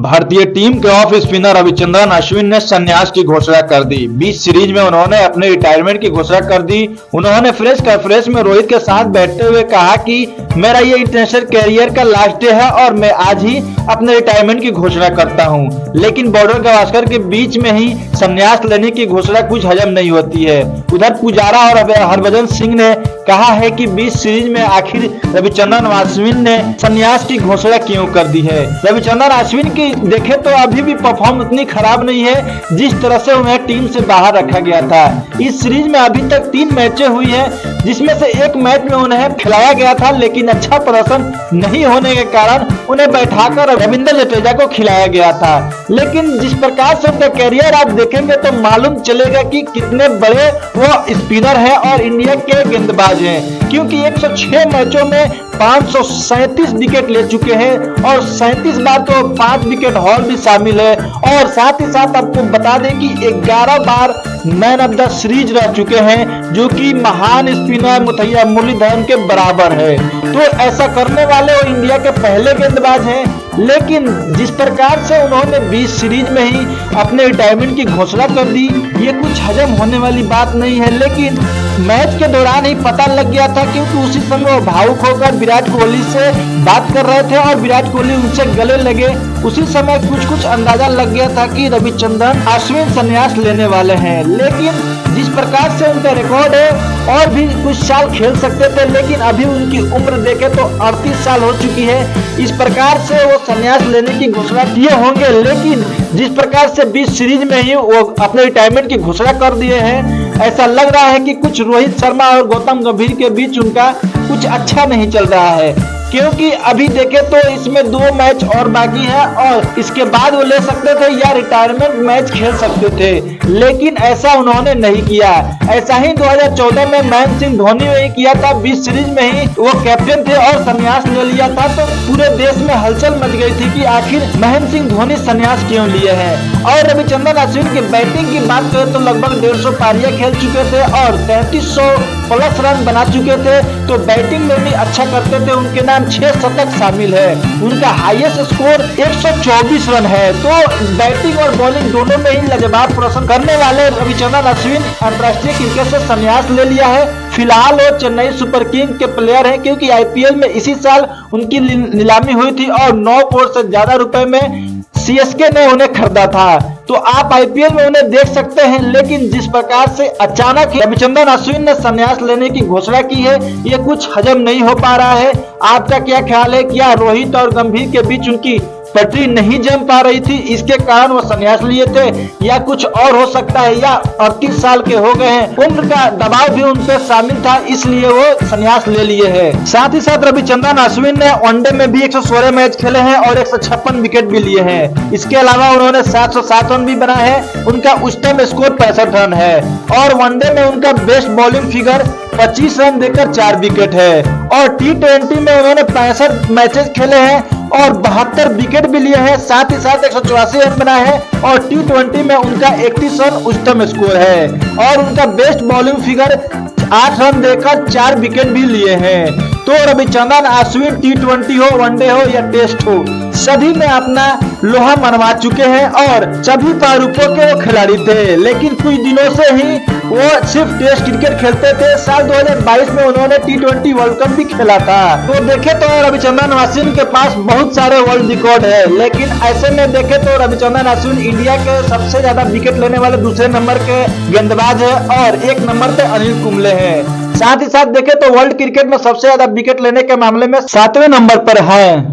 भारतीय टीम के off spinner Ravichandran Ashwin ने संन्यास की घोषणा कर दी। 20 सीरीज में उन्होंने अपने रिटायरमेंट की घोषणा कर दी। उन्होंने प्रेस में रोहित के साथ बैठते हुए कहा कि मेरा ये इंटरनेशनल कैरियर का लास्ट डे है और मैं आज ही अपने रिटायरमेंट की घोषणा करता हूं। लेकिन बॉर्डर गावस्कर के बीच में ही संन्यास लेने की घोषणा कुछ हजम नहीं होती है। उधर पुजारा और हरभजन सिंह ने कहा है कि 20 सीरीज में आखिर रविचंद्रन अश्विन ने संन्यास की घोषणा क्यों कर दी है। रविचंद्रन अश्विन की देखे तो अभी भी परफॉर्म उतनी खराब नहीं है जिस तरह से उन्हें टीम से बाहर रखा गया था। इस सीरीज में अभी तक 3 मैचें हुई हैं, जिसमें से एक मैच में उन्हें खिलाया गया था, लेकिन अच्छा प्रदर्शन नहीं होने के कारण उन्हें बैठाकर रविंद्र जडेजा को खिलाया गया था। लेकिन जिस प्रकार से उनका कैरियर आप देखेंगे तो मालूम चलेगा कि कितने बड़े वो स्पिनर है और इंडिया के गेंदबाज हैं, क्योंकि 106 मैचों में 537 विकेट ले चुके हैं और 37 बार तो 5 विकेट हॉल भी शामिल है। और साथ ही साथ आपको बता दें कि 11 बार मैन ऑफ द सीरीज रह चुके हैं, जो कि महान स्पिनर मुथैया मुरलीधरन के बराबर है। तो ऐसा करने वाले वो इंडिया के पहले गेंदबाज हैं। लेकिन जिस प्रकार से उन्होंने 20 सीरीज में ही अपने रिटायरमेंट की घोषणा कर दी, ये कुछ हजम होने वाली बात नहीं है। लेकिन मैच के दौरान ही पता लग गया था, क्योंकि उसी समय वो भावुक होकर विराट कोहली से बात कर रहे थे और विराट कोहली उनसे गले लगे। उसी समय कुछ अंदाजा लग गया था कि रविचंद्रन अश्विन संन्यास लेने वाले हैं। लेकिन जिस प्रकार से उनका रिकॉर्ड है, और भी कुछ साल खेल सकते थे, लेकिन अभी उनकी उम्र देखे तो 38 साल हो चुकी है। इस प्रकार से वो संन्यास लेने की घोषणा किए होंगे। लेकिन जिस प्रकार से 20 सीरीज में ही वो अपने रिटायरमेंट की घोषणा कर दिए हैं, ऐसा लग रहा है कि कुछ रोहित शर्मा और गौतम गंभीर के बीच उनका कुछ अच्छा नहीं चल रहा है। क्योंकि अभी देखे तो इसमें 2 मैच और बाकी है और इसके बाद वो ले सकते थे या रिटायरमेंट मैच खेल सकते थे, लेकिन ऐसा उन्होंने नहीं किया। ऐसा ही 2014 में महेंद्र सिंह धोनी ने किया था। 20 सीरीज में ही वो कैप्टन थे और संन्यास ले लिया था, तो पूरे देश में हलचल मच गई थी कि आखिर महेंद्र सिंह धोनी संन्यास क्यों लिए हैं। और रविचंद्रन अश्विन की बैटिंग की बात करें तो लगभग 150 पारियां खेल चुके थे और 3300 प्लस रन बना चुके थे, तो बैटिंग में भी अच्छा करते थे। उनके नाम 6 शतक शामिल है। उनका हाईएस्ट स्कोर 124 रन है। तो बैटिंग और बॉलिंग दोनों में ही लाजवाब प्रदर्शन करने वाले रविचंद्रन अश्विन अंतर्राष्ट्रीय क्रिकेट से संन्यास ले लिया है। फिलहाल वो चेन्नई सुपर किंग के प्लेयर हैं, क्योंकि आईपीएल में इसी साल उनकी नीलामी हुई थी और 9 करोड़ से ज्यादा रुपए में सीएसके ने उन्हें खरीदा था। तो आप आईपीएल में उन्हें देख सकते हैं। लेकिन जिस प्रकार से अचानक रविचंद्रन अश्विन ने संन्यास लेने की घोषणा की है, ये कुछ हजम नहीं हो पा रहा है। आपका क्या ख्याल है? क्या रोहित और गंभीर के बीच उनकी पटरी नहीं जम पा रही थी, इसके कारण वो संन्यास लिए थे, या कुछ और हो सकता है, या 38 साल के हो गए हैं, उम्र का दबाव भी उन पर शामिल था, इसलिए वो संन्यास ले लिए हैं। साथ ही साथ रविचंद्रन अश्विन ने वनडे में भी 116 मैच खेले हैं और 156 विकेट भी लिए हैं। इसके अलावा उन्होंने 707 रन भी बनाए हैं। उनका उच्चतम स्कोर 65 रन है और वनडे में उनका बेस्ट बॉलिंग फिगर 25 रन देकर 4 विकेट है। और T20 में उन्होंने 65 मैचेस खेले हैं और 72 विकेट भी लिए हैं। साथ ही साथ 184 रन बनाए हैं और T20 में उनका 81 रन उच्चतम स्कोर है और उनका बेस्ट बॉलिंग फिगर 8 रन देकर 4 विकेट भी लिए हैं। तो रविचंद्रन अश्विन T20 हो, वनडे हो या टेस्ट हो, सभी में अपना लोहा मनवा चुके हैं और सभी प्रारूपों के वो खिलाड़ी थे। लेकिन कुछ दिनों से ही वो सिर्फ टेस्ट क्रिकेट खेलते थे। साल 2022 में उन्होंने T20 वर्ल्ड कप भी खेला था। तो देखे तो रविचंद्रन अश्विन के पास बहुत सारे वर्ल्ड रिकॉर्ड है, लेकिन ऐसे में देखे तो रविचंद्रन अश्विन इंडिया के सबसे ज्यादा विकेट लेने वाले दूसरे नंबर के गेंदबाज है और 1 नंबर पे अनिल कुंबले हैं। साथ ही साथ देखे तो वर्ल्ड क्रिकेट में सबसे ज्यादा विकेट लेने के मामले में 7वें नंबर पर है।